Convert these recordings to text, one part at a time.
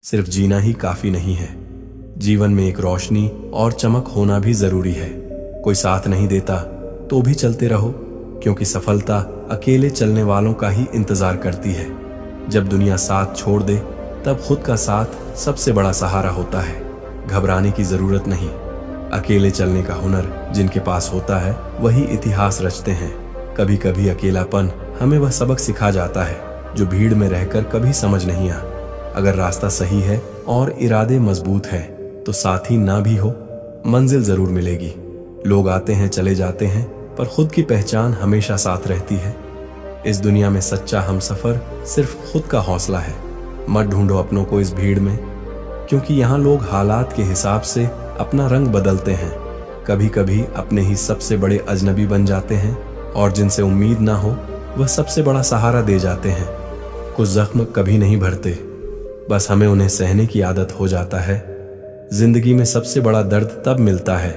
सिर्फ जीना ही काफी नहीं है, जीवन में एक रोशनी और चमक होना भी जरूरी है। कोई साथ नहीं देता तो भी चलते रहो, क्योंकि सफलता अकेले चलने वालों का ही इंतजार करती है। जब दुनिया साथ छोड़ दे तब खुद का साथ सबसे बड़ा सहारा होता है। घबराने की जरूरत नहीं, अकेले चलने का हुनर जिनके पास होता है वही इतिहास रचते हैं। कभी कभी अकेलापन हमें वह सबक सिखा जाता है जो भीड़ में रहकर कभी समझ नहीं आ। अगर रास्ता सही है और इरादे मजबूत है तो साथी ना भी हो, मंजिल जरूर मिलेगी। लोग आते हैं चले जाते हैं, पर खुद की पहचान हमेशा साथ रहती है। इस दुनिया में सच्चा हमसफर सिर्फ खुद का हौसला है। मत ढूंढो अपनों को इस भीड़ में, क्योंकि यहाँ लोग हालात के हिसाब से अपना रंग बदलते हैं। कभी कभी अपने ही सबसे बड़े अजनबी बन जाते हैं, और जिनसे उम्मीद ना हो वह सबसे बड़ा सहारा दे जाते हैं। कुछ जख्म कभी नहीं भरते, बस हमें उन्हें सहने की आदत हो जाता है। जिंदगी में सबसे बड़ा दर्द तब मिलता है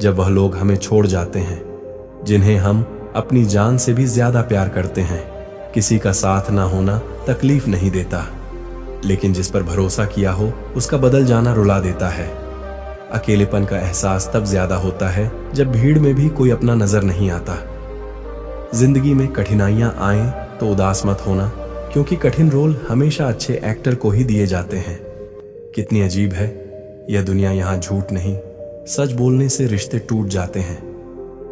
जब वह लोग हमें छोड़ जाते हैं जिन्हें हम अपनी जान से भी ज्यादा प्यार करते हैं। किसी का साथ ना होना तकलीफ नहीं देता, लेकिन जिस पर भरोसा किया हो उसका बदल जाना रुला देता है। अकेलेपन का एहसास तब ज्यादा होता है जब भीड़ में भी कोई अपना नजर नहीं आता। जिंदगी में कठिनाइयां आए तो उदास मत होना, क्योंकि कठिन रोल हमेशा अच्छे एक्टर को ही दिए जाते हैं। कितनी अजीब है यह दुनिया, यहाँ झूठ नहीं, सच बोलने से रिश्ते टूट जाते हैं।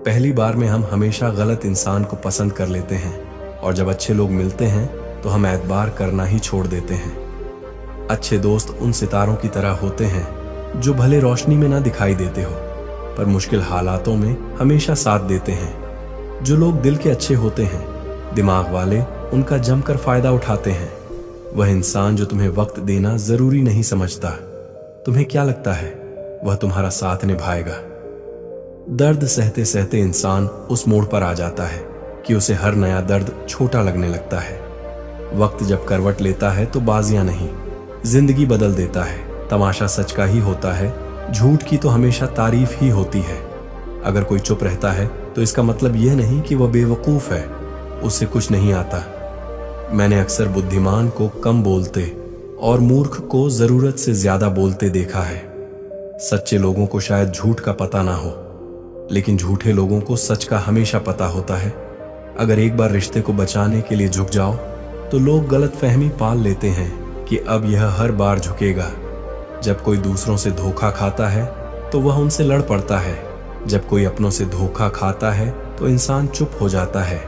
पहली बार में हम हमेशा गलत इंसान को पसंद कर लेते हैं, और जब अच्छे लोग मिलते हैं तो हम एतबार करना ही छोड़ देते हैं। अच्छे दोस्त उन सितारों की तरह होते हैं जो भले रोशनी में ना दिखाई देते हो, पर मुश्किल हालातों में हमेशा साथ देते हैं। जो लोग दिल के अच्छे होते हैं, दिमाग वाले, उनका जमकर फायदा उठाते हैं। वह इंसान जो तुम्हें वक्त देना जरूरी नहीं समझता, तुम्हें क्या लगता है वह तुम्हारा साथ निभाएगा। दर्द सहते सहते इंसान उस मोड़ पर आ जाता है कि उसे हर नया दर्द छोटा लगने लगता है। वक्त जब करवट लेता है तो बाजियां नहीं, जिंदगी बदल देता है। तमाशा सच का ही होता है, झूठ की तो हमेशा तारीफ ही होती है। अगर कोई चुप रहता है तो इसका मतलब यह नहीं कि वह बेवकूफ है, उसे कुछ नहीं आता। मैंने अक्सर बुद्धिमान को कम बोलते और मूर्ख को जरूरत से ज्यादा बोलते देखा है। सच्चे लोगों को शायद झूठ का पता ना हो, लेकिन झूठे लोगों को सच का हमेशा पता होता है। अगर एक बार रिश्ते को बचाने के लिए झुक जाओ तो लोग गलतफहमी पाल लेते हैं कि अब यह हर बार झुकेगा। जब कोई दूसरों से धोखा खाता है तो वह उनसे लड़ पड़ता है। जब कोई अपनों से धोखा खाता है तो इंसान चुप हो जाता है,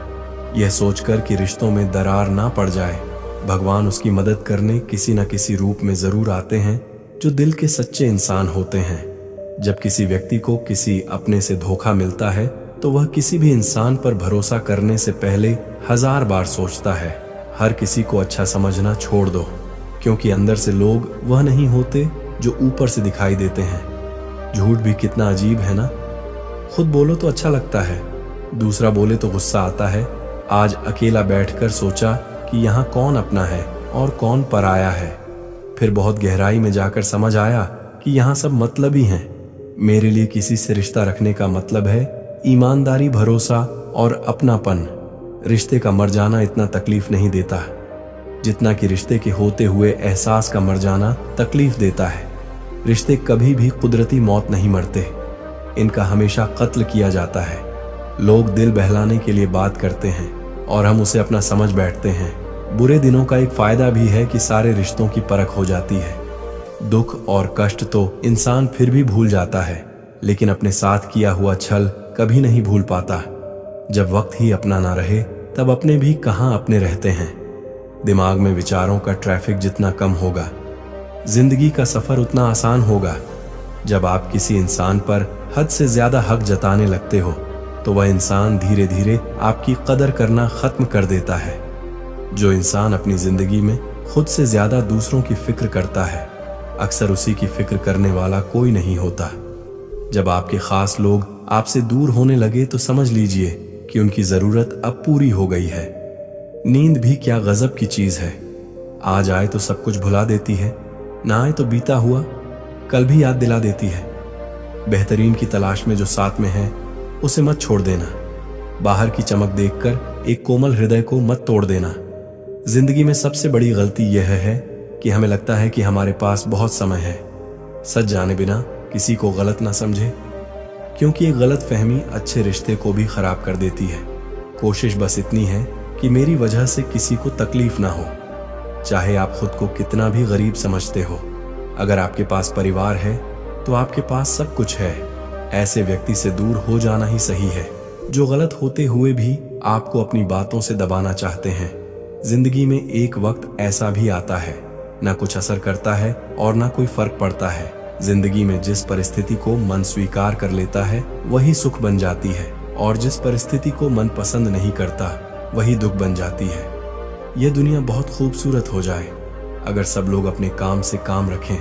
यह सोचकर कि रिश्तों में दरार ना पड़ जाए। भगवान उसकी मदद करने किसी न किसी रूप में जरूर आते हैं जो दिल के सच्चे इंसान होते हैं। जब किसी व्यक्ति को किसी अपने से धोखा मिलता है तो वह किसी भी इंसान पर भरोसा करने से पहले 1000 बार सोचता है। हर किसी को अच्छा समझना छोड़ दो, क्योंकि अंदर से लोग वह नहीं होते जो ऊपर से दिखाई देते हैं। झूठ भी कितना अजीब है ना, खुद बोलो तो अच्छा लगता है, दूसरा बोले तो गुस्सा आता है। आज अकेला बैठकर सोचा कि यहाँ कौन अपना है और कौन पराया है। फिर बहुत गहराई में जाकर समझ आया कि यहाँ सब मतलबी हैं। मेरे लिए किसी से रिश्ता रखने का मतलब है ईमानदारी, भरोसा और अपनापन। रिश्ते का मर जाना इतना तकलीफ नहीं देता जितना कि रिश्ते के होते हुए एहसास का मर जाना तकलीफ देता है। रिश्ते कभी भी कुदरती मौत नहीं मरते, इनका हमेशा कत्ल किया जाता है। लोग दिल बहलाने के लिए बात करते हैं और हम उसे अपना समझ बैठते हैं। बुरे दिनों का एक फायदा भी है कि सारे रिश्तों की परख हो जाती है। दुख और कष्ट तो इंसान फिर भी भूल जाता है, लेकिन अपने साथ किया हुआ छल कभी नहीं भूल पाता। जब वक्त ही अपना ना रहे तब अपने भी कहाँ अपने रहते हैं। दिमाग में विचारों का ट्रैफिक जितना कम होगा, जिंदगी का सफर उतना आसान होगा। जब आप किसी इंसान पर हद से ज्यादा हक जताने लगते हो तो वह इंसान धीरे धीरे आपकी कदर करना खत्म कर देता है। जो इंसान अपनी जिंदगी में खुद से ज्यादा दूसरों की फिक्र करता है, अक्सर उसी की फिक्र करने वाला कोई नहीं होता। जब आपके खास लोग आपसे दूर होने लगे तो समझ लीजिए कि उनकी जरूरत अब पूरी हो गई है। नींद भी क्या गजब की चीज है, आज आए तो सब कुछ भुला देती है, ना आए तो बीता हुआ कल भी याद दिला देती है। बेहतरीन की तलाश में जो साथ में है उसे मत छोड़ देना। बाहर की चमक देखकर एक कोमल हृदय को मत तोड़ देना। जिंदगी में सबसे बड़ी गलती यह है कि हमें लगता है कि हमारे पास बहुत समय है, सच जाने बिना किसी को गलत ना समझे, क्योंकि ये गलत फहमी अच्छे रिश्ते को भी खराब कर देती है। कोशिश बस इतनी है कि मेरी वजह से किसी को तकलीफ ना हो, चाहे आप खुद को कितना भी गरीब समझते हो। अगर आपके पास परिवार है तो आपके पास सब कुछ है। ऐसे व्यक्ति से दूर हो जाना ही सही है, जो गलत होते हुए भी आपको अपनी बातों से दबाना चाहते हैं। जिंदगी में एक वक्त ऐसा भी आता है, ना कुछ असर करता है और ना कोई फर्क पड़ता है। जिंदगी में जिस परिस्थिति को मन स्वीकार कर लेता है वही सुख बन जाती है, और जिस परिस्थिति को मन पसंद नहीं करता वही दुख बन जाती है। यह दुनिया बहुत खूबसूरत हो जाए अगर सब लोग अपने काम से काम रखें।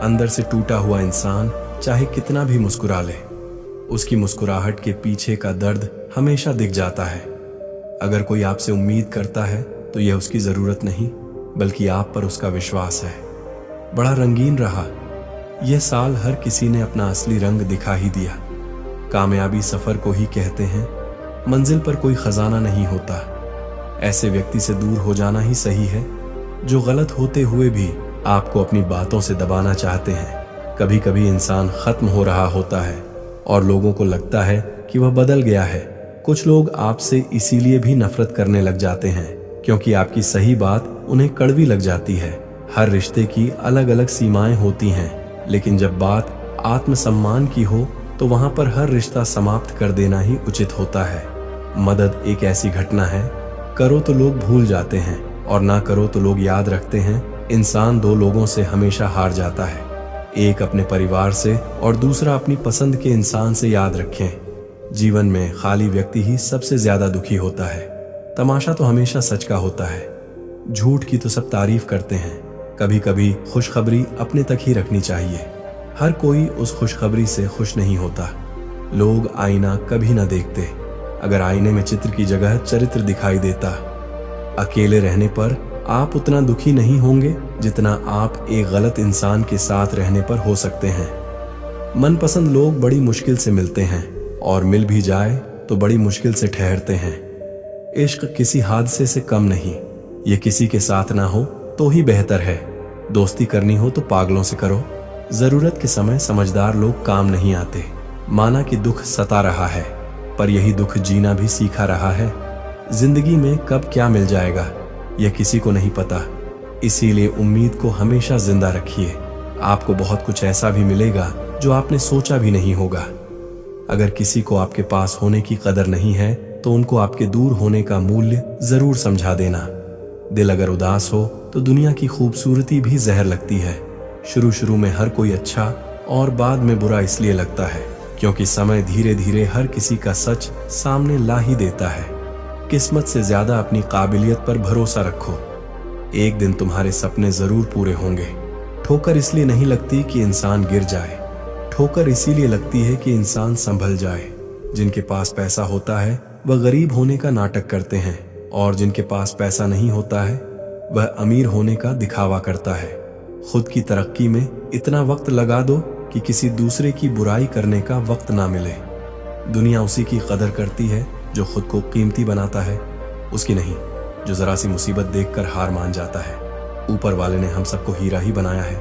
अंदर से टूटा हुआ इंसान चाहे कितना भी मुस्कुरा ले, उसकी मुस्कुराहट के पीछे का दर्द हमेशा दिख जाता है। अगर कोई आपसे उम्मीद करता है तो यह उसकी जरूरत नहीं, बल्कि आप पर उसका विश्वास है। बड़ा रंगीन रहा यह साल, हर किसी ने अपना असली रंग दिखा ही दिया। कामयाबी सफर को ही कहते हैं, मंजिल पर कोई खजाना नहीं होता। ऐसे व्यक्ति से दूर हो जाना ही सही है, जो गलत होते हुए भी आपको अपनी बातों से दबाना चाहते हैं। कभी कभी इंसान खत्म हो रहा होता है और लोगों को लगता है कि वह बदल गया है। कुछ लोग आपसे इसीलिए भी नफरत करने लग जाते हैं क्योंकि आपकी सही बात उन्हें कड़वी लग जाती है। हर रिश्ते की अलग अलग सीमाएं होती हैं, लेकिन जब बात आत्मसम्मान की हो तो वहां पर हर रिश्ता समाप्त कर देना ही उचित होता है। मदद एक ऐसी घटना है, करो तो लोग भूल जाते हैं और ना करो तो लोग याद रखते हैं। इंसान दो लोगों से हमेशा हार जाता है, एक अपने परिवार से और दूसरा अपनी पसंद के इंसान से। याद रखें, जीवन में खाली व्यक्ति ही सबसे ज्यादा दुखी होता है। तमाशा तो हमेशा सच का होता है, झूठ की तो सब तारीफ करते हैं। कभी कभी खुशखबरी अपने तक ही रखनी चाहिए। हर कोई उस खुशखबरी से खुश नहीं होता। लोग आईना कभी ना देखते, अगर आईने में चित्र की जगह चरित्र दिखाई देता। अकेले रहने पर आप उतना दुखी नहीं होंगे जितना आप एक गलत इंसान के साथ रहने पर हो सकते हैं। मनपसंद लोग बड़ी मुश्किल से मिलते हैं और मिल भी जाए तो बड़ी मुश्किल से ठहरते हैं। इश्क किसी हादसे से कम नहीं, ये किसी के साथ ना हो तो ही बेहतर है। दोस्ती करनी हो तो पागलों से करो, जरूरत के समय समझदार लोग काम नहीं आते। माना कि दुख सता रहा है, पर यही दुख जीना भी सीखा रहा है। जिंदगी में कब क्या मिल जाएगा यह किसी को नहीं पता, इसीलिए उम्मीद को हमेशा जिंदा रखिए। आपको बहुत कुछ ऐसा भी मिलेगा जो आपने सोचा भी नहीं होगा। अगर किसी को आपके पास होने की कदर नहीं है तो उनको आपके दूर होने का मूल्य जरूर समझा देना। दिल अगर उदास हो तो दुनिया की खूबसूरती भी जहर लगती है। शुरू शुरू में हर कोई अच्छा और बाद में बुरा इसलिए लगता है क्योंकि समय धीरे धीरे हर किसी का सच सामने ला ही देता है। किस्मत से ज्यादा अपनी काबिलियत पर भरोसा रखो, एक दिन तुम्हारे सपने जरूर पूरे होंगे। ठोकर इसलिए नहीं लगती कि इंसान गिर जाए, ठोकर इसीलिए लगती है कि इंसान संभल जाए। जिनके पास पैसा होता है वह गरीब होने का नाटक करते हैं, और जिनके पास पैसा नहीं होता है वह अमीर होने का दिखावा करता है। खुद की तरक्की में इतना वक्त लगा दो कि किसी दूसरे की बुराई करने का वक्त ना मिले। दुनिया उसी की कदर करती है जो खुद को कीमती बनाता है, उसकी नहीं जो जरा सी मुसीबत देखकर हार मान जाता है। ऊपर वाले ने हम सबको हीरा ही बनाया है,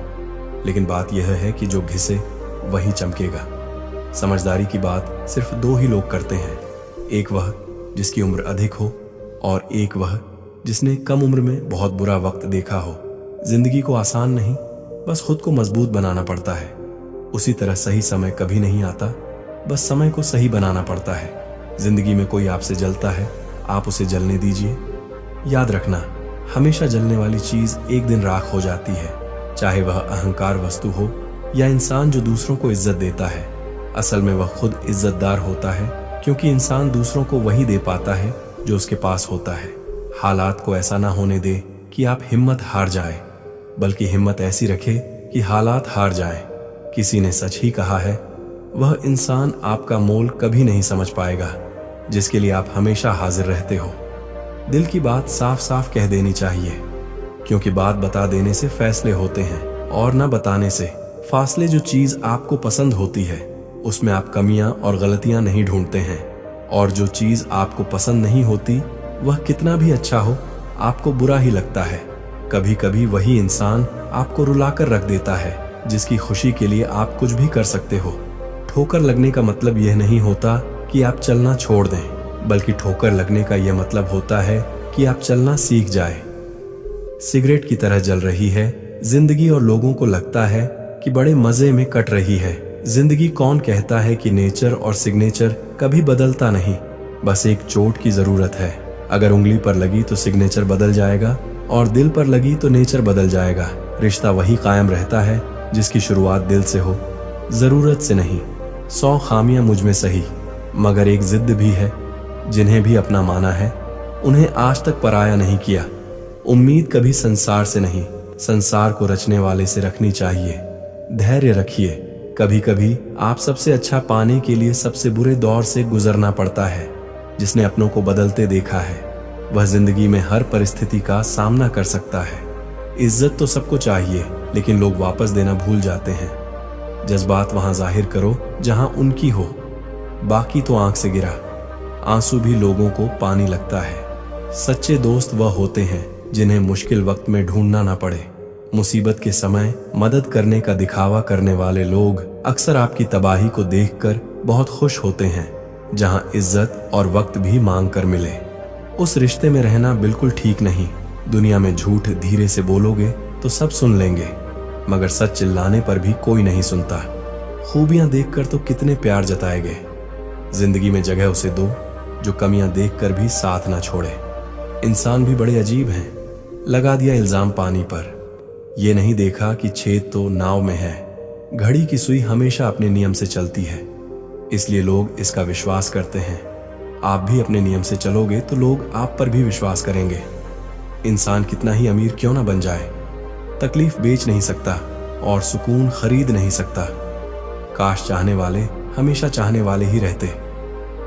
लेकिन बात यह है कि जो घिसे वही चमकेगा। समझदारी की बात सिर्फ दो ही लोग करते हैं, एक वह जिसकी उम्र अधिक हो और एक वह जिसने कम उम्र में बहुत बुरा वक्त देखा हो। जिंदगी को आसान नहीं, बस खुद को मजबूत बनाना पड़ता है। उसी तरह सही समय कभी नहीं आता, बस समय को सही बनाना पड़ता है। जिंदगी में कोई आपसे जलता है, आप उसे जलने दीजिए। याद रखना, हमेशा जलने वाली चीज एक दिन राख हो जाती है, चाहे वह अहंकार वस्तु हो या इंसान जो दूसरों को इज्जत देता है। असल में वह खुद इज्जतदार होता है, क्योंकि इंसान दूसरों को वही दे पाता है जो उसके पास होता है। हालात को ऐसा ना होने दे कि आप हिम्मत हार जाए, बल्कि हिम्मत ऐसी रखे कि हालात हार जाएं। किसी ने सच ही कहा है, वह इंसान आपका मोल कभी नहीं समझ पाएगा जिसके लिए आप हमेशा हाजिर रहते हो। दिल की बात साफ साफ कह देनी चाहिए, क्योंकि बात बता देने से फैसले होते हैं और न बताने से फासले। जो चीज आपको पसंद होती है उसमें आप कमियां और गलतियां नहीं ढूंढते हैं, और जो चीज आपको पसंद नहीं होती वह कितना भी अच्छा हो आपको बुरा ही लगता है। कभी कभी वही इंसान आपको रुलाकर रख देता है जिसकी खुशी के लिए आप कुछ भी कर सकते हो। ठोकर लगने का मतलब यह नहीं होता कि आप चलना छोड़ दें, बल्कि ठोकर लगने का यह मतलब होता है कि आप चलना सीख जाए। सिगरेट की तरह जल रही है जिंदगी और लोगों को लगता है कि बड़े मजे में कट रही है। जिंदगी कौन कहता है कि नेचर और सिग्नेचर कभी बदलता नहीं, बस एक चोट की जरूरत है। अगर उंगली पर लगी तो सिग्नेचर बदल जाएगा और दिल पर लगी तो नेचर बदल जाएगा। रिश्ता वही कायम रहता है जिसकी शुरुआत दिल से हो, जरूरत से नहीं। 100 खामियां मुझ में सही, मगर एक जिद भी है। जिन्हें भी अपना माना है उन्हें आज तक पराया नहीं किया। उम्मीद कभी संसार से नहीं, संसार को रचने वाले से रखनी चाहिए। धैर्य रखिए, कभी कभी आप सबसे अच्छा पाने के लिए सबसे बुरे दौर से गुजरना पड़ता है। जिसने अपनों को बदलते देखा है वह जिंदगी में हर परिस्थिति का सामना कर सकता है। इज्जत तो सबको चाहिए, लेकिन लोग वापस देना भूल जाते हैं। जज्बात वहां जाहिर करो जहां उनकी हो, बाकी तो आंख से गिरा। आंसू भी लोगों को पानी लगता है। सच्चे दोस्त वह होते हैं जिन्हें मुश्किल वक्त में ढूंढना ना पड़े। मुसीबत के समय मदद करने का दिखावा करने वाले लोग अक्सर आपकी तबाही को देखकर बहुत खुश होते हैं। जहां इज्जत और वक्त भी मांग कर मिले, उस रिश्ते में रहना बिल्कुल ठीक नहीं। दुनिया में झूठ धीरे से बोलोगे तो सब सुन लेंगे, मगर सच चिल्लाने पर भी कोई नहीं सुनता। खूबियां देखकर तो कितने प्यार जताएंगे। जिंदगी में जगह उसे दो जो कमियां देखकर भी साथ ना छोड़े। इंसान भी बड़े अजीब हैं। लगा दिया इल्जाम पानी पर, ये नहीं देखा कि छेद तो नाव में है। घड़ी की सुई हमेशा अपने नियम से चलती है, इसलिए लोग इसका विश्वास करते हैं। आप भी अपने नियम से चलोगे तो लोग आप पर भी विश्वास करेंगे। इंसान कितना ही अमीर क्यों ना बन जाए, तकलीफ बेच नहीं सकता और सुकून खरीद नहीं सकता। काश चाहने वाले हमेशा चाहने वाले ही रहते।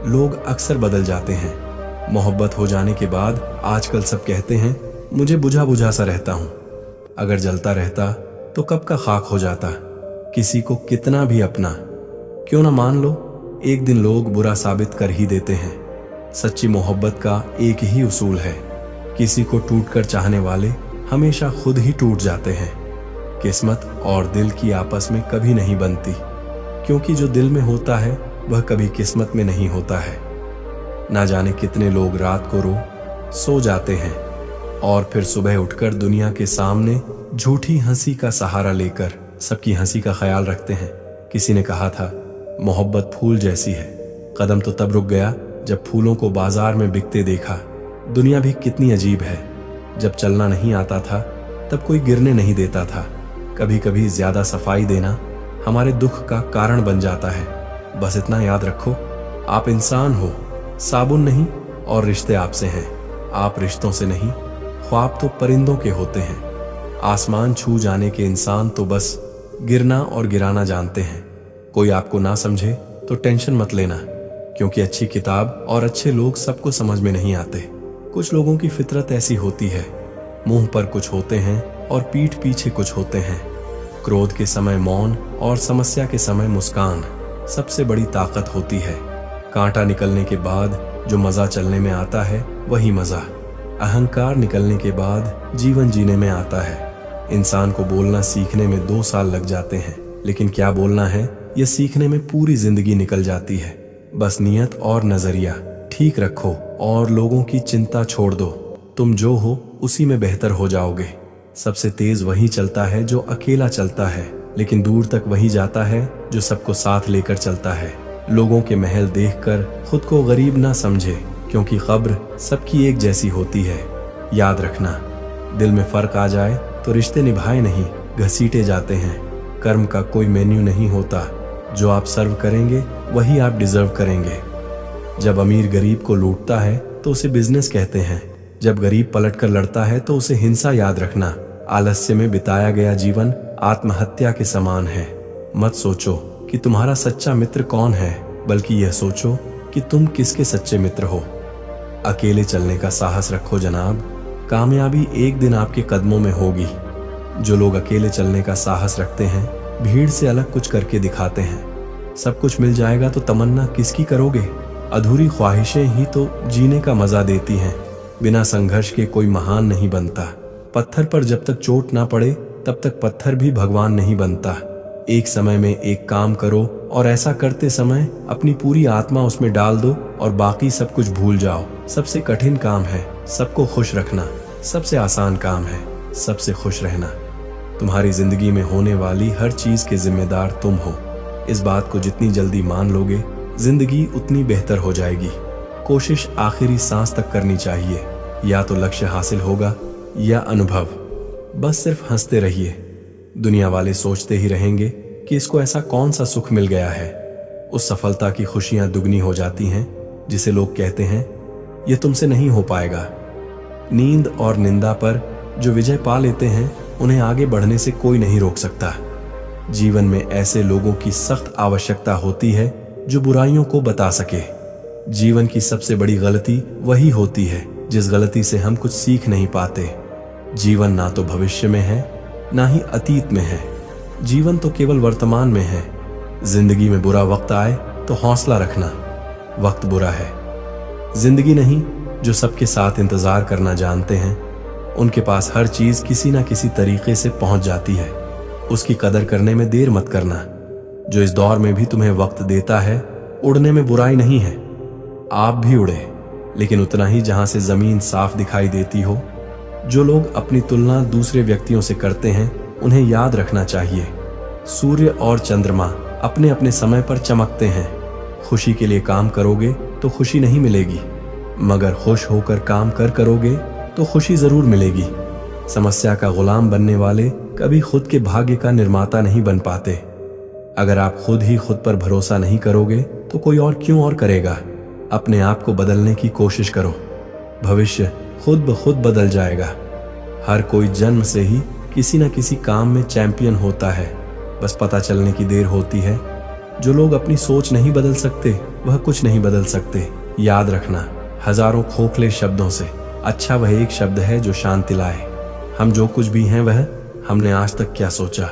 लोग अक्सर बदल जाते हैं। मोहब्बत हो जाने के बाद आजकल सब कहते हैं मुझे बुझा बुझा सा रहता हूं। अगर जलता रहता तो कब का खाक हो जाता। किसी को कितना भी अपना क्यों ना मान लो, एक दिन लोग बुरा साबित कर ही देते हैं। सच्ची मोहब्बत का एक ही उसूल है, किसी को टूटकर चाहने वाले हमेशा खुद ही टूट जाते हैं। किस्मत और दिल की आपस में कभी नहीं बनती, क्योंकि जो दिल में होता है वह कभी किस्मत में नहीं होता है। ना जाने कितने लोग रात को रो सो जाते हैं और फिर सुबह उठकर दुनिया के सामने झूठी हंसी का सहारा लेकर सबकी हंसी का ख्याल रखते हैं। किसी ने कहा था मोहब्बत फूल जैसी है। कदम तो तब रुक गया जब फूलों को बाजार में बिकते देखा। दुनिया भी कितनी अजीब है। जब चलना नहीं आता था तब कोई गिरने नहीं देता था। कभी कभी ज्यादा सफाई देना हमारे दुख का कारण बन जाता है। बस इतना याद रखो, आप इंसान हो, साबुन नहीं, और रिश्ते आपसे हैं। आप रिश्तों से नहीं, ख्वाब तो परिंदों के होते हैं। आसमान छू जाने के इंसान तो बस गिरना और गिराना जानते हैं। कोई आपको ना समझे तो टेंशन मत लेना, क्योंकि अच्छी किताब और अच्छे लोग सबको समझ में नहीं आते। कुछ लोगों की फितरत ऐसी होती है, मुंह पर कुछ होते हैं और पीठ पीछे कुछ होते हैं। क्रोध के समय मौन और समस्या के समय मुस्कान सबसे बड़ी ताकत होती है। कांटा निकलने के बाद जो मजा चलने में आता है वही मजा अहंकार निकलने के बाद जीवन जीने में आता है। इंसान को बोलना सीखने में 2 साल लग जाते हैं, लेकिन क्या बोलना है यह सीखने में पूरी जिंदगी निकल जाती है। बस नियत और नजरिया ठीक रखो और लोगों की चिंता छोड़ दो। तुम जो हो उसी में बेहतर हो जाओगे। सबसे तेज वही चलता है जो अकेला चलता है, लेकिन दूर तक वही जाता है जो सबको साथ लेकर चलता है। लोगों के महल देखकर खुद को गरीब ना समझे, क्योंकि कब्र सबकी एक जैसी होती है। याद रखना, दिल में फर्क आ जाए तो रिश्ते निभाए नहीं घसीटे जाते हैं। कर्म का कोई मेन्यू नहीं होता, जो आप सर्व करेंगे वही आप डिजर्व करेंगे। जब अमीर गरीब को लूटता है तो उसे बिजनेस कहते हैं। जब गरीब पलटकर लड़ता है तो उसे हिंसा। याद रखना, आलस्य में बिताया गया जीवन आत्महत्या के समान है। मत सोचो कि तुम्हारा सच्चा मित्र कौन है, बल्कि यह सोचो कि तुम किसके सच्चे मित्र हो। अकेले चलने का साहस रखो जनाब, कामयाबी एक दिन आपके कदमों में होगी। जो लोग अकेले चलने का साहस रखते हैं भीड़ से अलग कुछ करके दिखाते हैं। सब कुछ मिल जाएगा तो तमन्ना किसकी करोगे? अधूरी ख्वाहिशें ही तो जीने का मजा देती हैं। बिना संघर्ष के कोई महान नहीं बनता। पत्थर पर जब तक चोट ना पड़े तब तक पत्थर भी भगवान नहीं बनता। एक समय में एक काम करो और ऐसा करते समय अपनी पूरी आत्मा उसमें डाल दो और बाकी सब कुछ भूल जाओ। सबसे कठिन काम है सबको खुश रखना, सबसे आसान काम है सबसे खुश रहना। तुम्हारी जिंदगी में होने वाली हर चीज के जिम्मेदार तुम हो। इस बात को जितनी जल्दी मान लोगे जिंदगी उतनी बेहतर हो जाएगी। कोशिश आखिरी सांस तक करनी चाहिए, या तो लक्ष्य हासिल होगा या अनुभव। बस सिर्फ हंसते रहिए। दुनिया वाले सोचते ही रहेंगे कि इसको ऐसा कौन सा सुख मिल गया है। उस सफलता की खुशियां दुगनी हो जाती हैं जिसे लोग कहते हैं ये तुमसे नहीं हो पाएगा। नींद और निंदा पर जो विजय पा लेते हैं उन्हें आगे बढ़ने से कोई नहीं रोक सकता। जीवन में ऐसे लोगों की सख्त आवश्यकता होती है जो बुराइयों को बता सके। जीवन की सबसे बड़ी गलती वही होती है जिस गलती से हम कुछ सीख नहीं पाते। जीवन ना तो भविष्य में है ना ही अतीत में है, जीवन तो केवल वर्तमान में है। जिंदगी में बुरा वक्त आए तो हौसला रखना, वक्त बुरा है। जिंदगी नहीं, जो सबके साथ इंतजार करना जानते हैं उनके पास हर चीज किसी ना किसी तरीके से पहुंच जाती है। उसकी कदर करने में देर मत करना। जो इस दौर में भी तुम्हें वक्त देता है, उड़ने में बुराई नहीं है। आप भी उड़े, लेकिन उतना ही जहां से जमीन साफ दिखाई देती हो। जो लोग अपनी तुलना दूसरे व्यक्तियों से करते हैं उन्हें याद रखना चाहिए सूर्य और चंद्रमा अपने अपने समय पर चमकते हैं। खुशी के लिए काम करोगे तो खुशी नहीं मिलेगी, मगर खुश होकर काम करोगे तो खुशी जरूर मिलेगी। समस्या का गुलाम बनने वाले कभी खुद के भाग्य का निर्माता नहीं बन पाते। अगर आप खुद ही खुद पर भरोसा नहीं करोगे तो कोई और क्यों और करेगा। अपने आप को बदलने की कोशिश करो, भविष्य खुद ब खुद बदल जाएगा। हर कोई जन्म से ही किसी न किसी काम में चैंपियन होता है, बस पता चलने की देर होती है। जो लोग अपनी सोच नहीं बदल सकते वह कुछ नहीं बदल सकते। याद रखना, हजारों खोखले शब्दों से अच्छा वह एक शब्द है जो शांति लाए। हम जो कुछ भी हैं वह हमने आज तक क्या सोचा,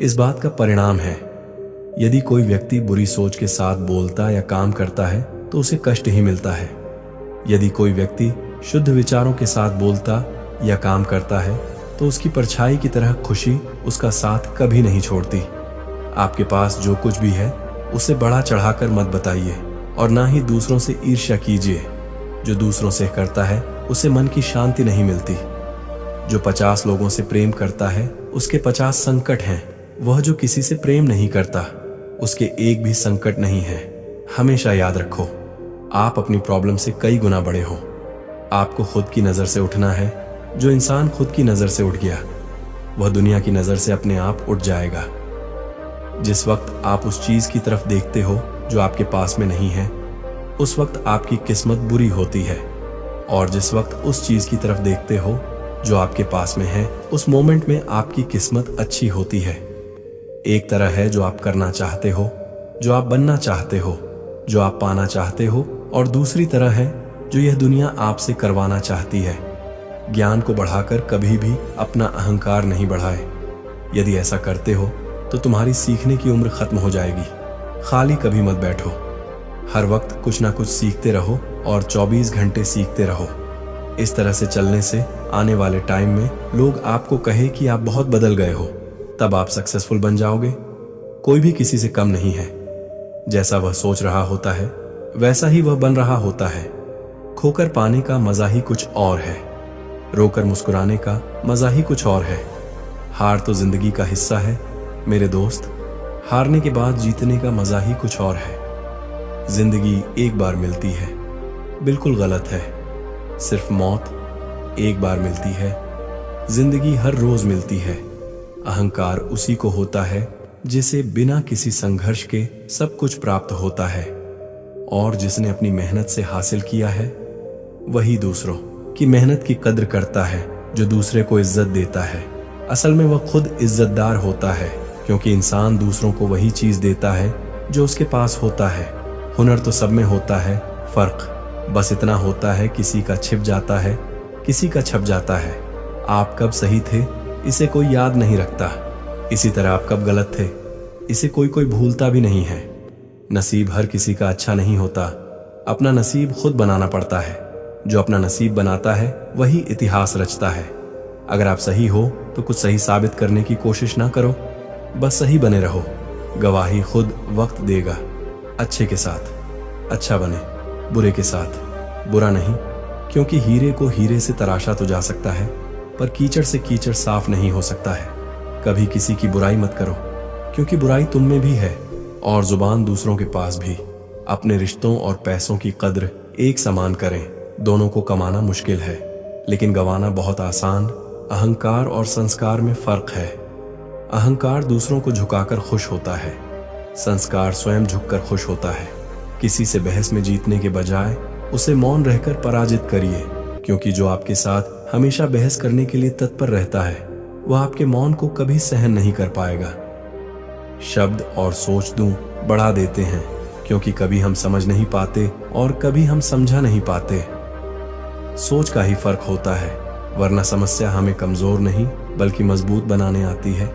इस बात का परिणाम है। यदि कोई व्यक्ति बुरी सोच के साथ बोलता या काम करता है तो उसे कष्ट ही मिलता है। यदि कोई व्यक्ति शुद्ध विचारों के साथ बोलता या काम करता है तो उसकी परछाई की तरह खुशी उसका साथ कभी नहीं छोड़ती। आपके पास जो कुछ भी है उसे बढ़ा चढ़ाकर मत बताइए और ना ही दूसरों से ईर्ष्या कीजिए। जो दूसरों से करता है उसे मन की शांति नहीं मिलती। जो 50 लोगों से प्रेम करता है उसके 50 संकट हैं। वह जो किसी से प्रेम नहीं करता उसके एक भी संकट नहीं है। हमेशा याद रखो, आप अपनी प्रॉब्लम से कई गुना बड़े हो। आपको खुद की नजर से उठना है। जो इंसान खुद की नजर से उठ गया वह दुनिया की नजर से अपने आप उठ जाएगा। जिस वक्त आप उस चीज की तरफ देखते हो जो आपके पास में नहीं है, उस वक्त आपकी किस्मत बुरी होती है, और जिस वक्त उस चीज की तरफ देखते हो जो आपके पास में है, उस मोमेंट में आपकी किस्मत अच्छी होती है। एक तरह है जो आप करना चाहते हो, जो आप बनना चाहते हो, जो आप पाना चाहते हो, और दूसरी तरह है जो यह दुनिया आपसे करवाना चाहती है। ज्ञान को बढ़ाकर कभी भी अपना अहंकार नहीं बढ़ाए। यदि ऐसा करते हो तो तुम्हारी सीखने की उम्र खत्म हो जाएगी। खाली कभी मत बैठो, हर वक्त कुछ ना कुछ सीखते रहो और 24 घंटे सीखते रहो। इस तरह से चलने से आने वाले टाइम में लोग आपको कहे कि आप बहुत बदल गए हो, तब आप सक्सेसफुल बन जाओगे। कोई भी किसी से कम नहीं है। जैसा वह सोच रहा होता है वैसा ही वह बन रहा होता है। खोकर पाने का मजा ही कुछ और है, रोकर मुस्कुराने का मजा ही कुछ और है। हार तो जिंदगी का हिस्सा है मेरे दोस्त, हारने के बाद जीतने का मजा ही कुछ और है। जिंदगी एक बार मिलती है, बिल्कुल गलत है। सिर्फ मौत एक बार मिलती है, जिंदगी हर रोज मिलती है। अहंकार उसी को होता है जिसे बिना किसी संघर्ष के सब कुछ प्राप्त होता है, और जिसने अपनी मेहनत से हासिल किया है वही दूसरों की मेहनत की कद्र करता है। जो दूसरे को इज्जत देता है असल में वह खुद इज्जतदार होता है, क्योंकि इंसान दूसरों को वही चीज देता है जो उसके पास होता है। हुनर तो सब में होता है, फर्क बस इतना होता है किसी का छिप जाता है, किसी का छप जाता है। आप कब सही थे इसे कोई याद नहीं रखता, इसी तरह आप कब गलत थे इसे कोई कोई भूलता भी नहीं है। नसीब हर किसी का अच्छा नहीं होता, अपना नसीब खुद बनाना पड़ता है। जो अपना नसीब बनाता है वही इतिहास रचता है। अगर आप सही हो तो कुछ सही साबित करने की कोशिश ना करो, बस सही बने रहो। गवाही खुद वक्त देगा। अच्छे के साथ अच्छा बने, बुरे के साथ बुरा नहीं, क्योंकि हीरे को हीरे से तराशा तो जा सकता है, पर कीचड़ से कीचड़ साफ नहीं हो सकता है। कभी किसी की बुराई मत करो, क्योंकि बुराई तुम में भी है और जुबान दूसरों के पास भी। अपने रिश्तों और पैसों की कद्र एक समान करें। दोनों को कमाना मुश्किल है, लेकिन गंवाना बहुत आसान। अहंकार और संस्कार में फर्क है। अहंकार दूसरों को झुकाकर खुश होता है, संस्कार स्वयं झुककर खुश होता है। किसी से बहस में जीतने के बजाय उसे मौन रहकर पराजित करिए, क्योंकि जो आपके साथ हमेशा बहस करने के लिए तत्पर रहता है वह आपके मौन को कभी सहन नहीं कर पाएगा। शब्द और सोच दूं बढ़ा देते हैं, क्योंकि कभी हम समझ नहीं पाते और कभी हम समझा नहीं पाते। सोच का ही फर्क होता है, वरना समस्या हमें कमजोर नहीं बल्कि मजबूत बनाने आती है।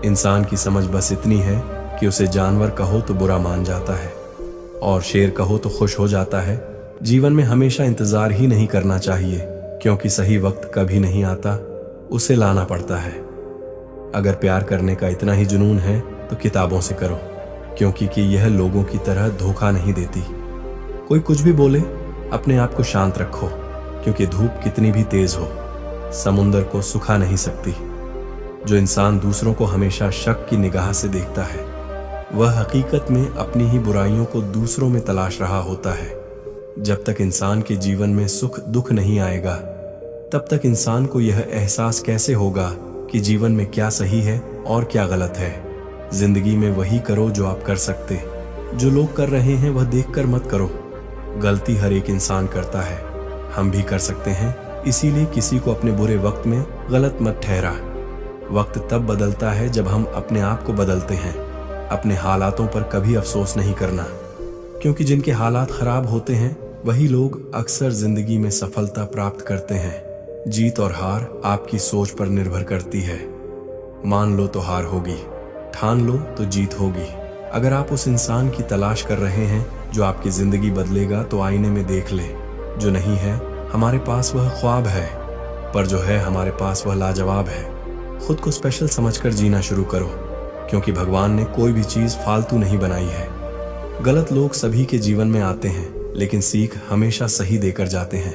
इंसान की समझ बस इतनी है कि उसे जानवर कहो तो बुरा मान जाता है और शेर कहो तो खुश हो जाता है। जीवन में हमेशा इंतजार ही नहीं करना चाहिए, क्योंकि सही वक्त कभी नहीं आता, उसे लाना पड़ता है। अगर प्यार करने का इतना ही जुनून है तो किताबों से करो, क्योंकि यह लोगों की तरह धोखा नहीं देती। कोई कुछ भी बोले, अपने आप को शांत रखो, क्योंकि धूप कितनी भी तेज हो समुंदर को सुखा नहीं सकती। जो इंसान दूसरों को हमेशा शक की निगाह से देखता है वह हकीकत में अपनी ही बुराइयों को दूसरों में तलाश रहा होता है। जब तक इंसान के जीवन में सुख दुख नहीं आएगा तब तक इंसान को यह एहसास कैसे होगा कि जीवन में क्या सही है और क्या गलत है। जिंदगी में वही करो जो आप कर सकते, जो लोग कर रहे हैं वह देखकर मत करो। गलती हर एक इंसान करता है, हम भी कर सकते हैं, इसीलिए किसी को अपने बुरे वक्त में गलत मत ठहरा। वक्त तब बदलता है जब हम अपने आप को बदलते हैं। अपने हालातों पर कभी अफसोस नहीं करना, क्योंकि जिनके हालात खराब होते हैं वही लोग अक्सर जिंदगी में सफलता प्राप्त करते हैं। जीत और हार आपकी सोच पर निर्भर करती है। मान लो तो हार होगी, ठान लो तो जीत होगी। अगर आप उस इंसान की तलाश कर रहे हैं जो आपकी जिंदगी बदलेगा तो आईने में देख ले। जो नहीं है हमारे पास वह ख्वाब है, पर जो है हमारे पास वह लाजवाब है। खुद को स्पेशल समझकर जीना शुरू करो, क्योंकि भगवान ने कोई भी चीज फालतू नहीं बनाई है। गलत लोग सभी के जीवन में आते हैं, लेकिन सीख हमेशा सही देकर जाते हैं।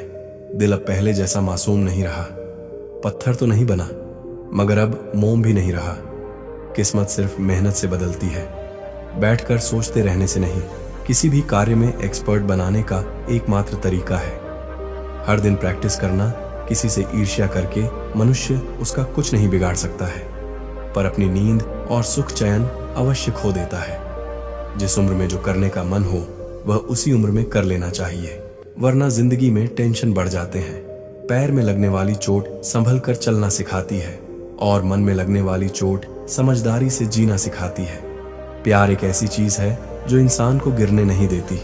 दिल अब पहले जैसा मासूम नहीं रहा। पत्थर तो नहीं बना, मगर अब मोम भी नहीं रहा। किस्मत सिर्फ मेहनत से बदलती है, बैठकर सोचते रहने से नहीं। किसी भी कार्य में एक्सपर्ट बनाने का एकमात्र तरीका है हर दिन प्रैक्टिस करना। किसी से ईर्ष्या करके मनुष्य उसका कुछ नहीं बिगाड़ सकता है, पर अपनी नींद और सुख चैन अवश्य खो देता है। जिस उम्र में जो करने का मन हो वह उसी उम्र में कर लेना चाहिए, वरना जिंदगी में टेंशन बढ़ जाते हैं। पैर में लगने वाली चोट संभल कर चलना सिखाती है और मन में लगने वाली चोट समझदारी से जीना सिखाती है। प्यार एक ऐसी चीज है जो इंसान को गिरने नहीं देती,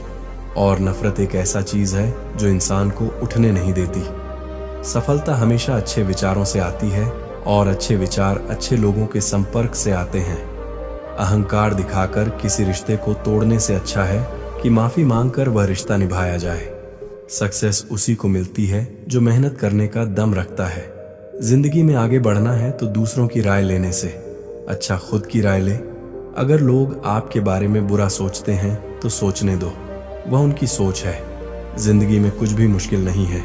और नफरत एक ऐसा चीज है जो इंसान को उठने नहीं देती। सफलता हमेशा अच्छे विचारों से आती है और अच्छे विचार अच्छे लोगों के संपर्क से आते हैं। अहंकार दिखाकर किसी रिश्ते को तोड़ने से अच्छा है कि माफी मांगकर वह रिश्ता निभाया जाए। सक्सेस उसी को मिलती है जो मेहनत करने का दम रखता है। जिंदगी में आगे बढ़ना है तो दूसरों की राय लेने से अच्छा खुद की राय ले। अगर लोग आपके बारे में बुरा सोचते हैं तो सोचने दो, वह उनकी सोच है। जिंदगी में कुछ भी मुश्किल नहीं है।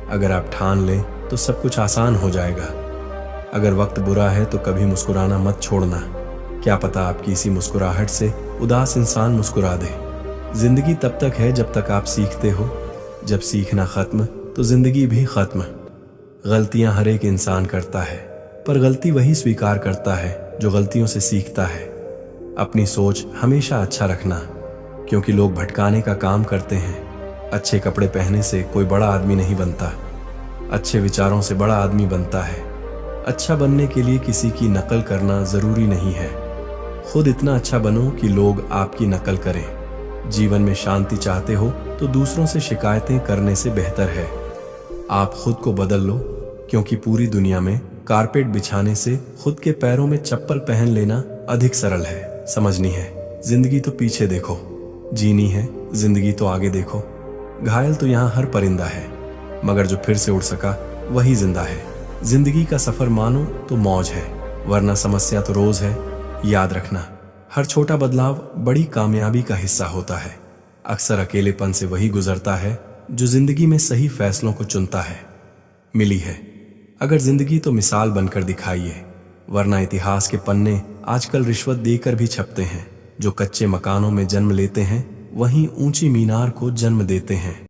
अगर आप ठान लें तो सब कुछ आसान हो जाएगा। अगर वक्त बुरा है तो कभी मुस्कुराना मत छोड़ना। क्या पता आपकी इसी मुस्कुराहट से उदास इंसान मुस्कुरा दे। जिंदगी तब तक है जब तक आप सीखते हो, जब सीखना खत्म तो जिंदगी भी खत्म। गलतियां हर एक इंसान करता है, पर गलती वही स्वीकार करता है जो गलतियों से सीखता है। अपनी सोच हमेशा अच्छा रखना, क्योंकि लोग भटकाने का काम करते हैं। अच्छे कपड़े पहनने से कोई बड़ा आदमी नहीं बनता, अच्छे विचारों से बड़ा आदमी बनता है। अच्छा बनने के लिए किसी की नकल करना जरूरी नहीं है। खुद इतना अच्छा बनो कि लोग आपकी नकल करें। जीवन में शांति चाहते हो तो दूसरों से शिकायतें करने से बेहतर है आप खुद को बदल लो, क्योंकि पूरी दुनिया में कारपेट बिछाने से खुद के पैरों में चप्पल पहन लेना अधिक सरल है। समझनी है जिंदगी तो पीछे देखो, जीनी है जिंदगी तो आगे देखो। घायल तो यहाँ हर परिंदा है, मगर जो फिर से उड़ सका वही जिंदा है। जिंदगी का सफर मानो तो मौज है, वरना समस्या तो रोज है। याद रखना, हर छोटा बदलाव बड़ी कामयाबी का हिस्सा होता है। अक्सर अकेलेपन से वही गुजरता है जो जिंदगी में सही फैसलों को चुनता है। मिली है अगर जिंदगी तो मिसाल बनकर दिखाइए, वरना इतिहास के पन्ने आजकल रिश्वत देकर भी छपते हैं। जो कच्चे मकानों में जन्म लेते हैं वहीं ऊंची मीनार को जन्म देते हैं।